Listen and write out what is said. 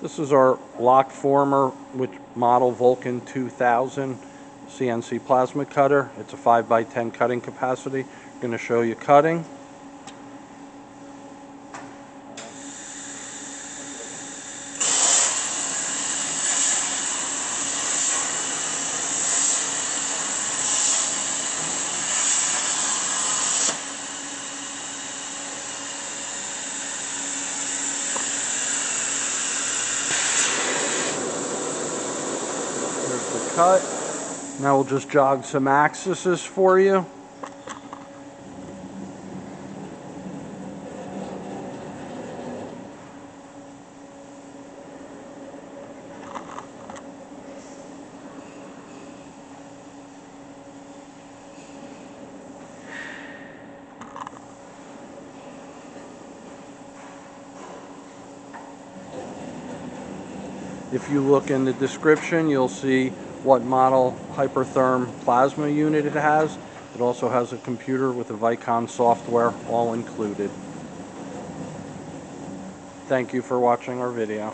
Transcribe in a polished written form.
This is our Lockformer with model Vulcan 2000 CNC plasma cutter. It's a 5x10 cutting capacity. I'm going to show you cutting. The cut. Now we'll just jog some axes for you. If you look in the description, you'll see what model Hypertherm plasma unit it has. It also has a computer with the Vulcan software all included. Thank you for watching our video.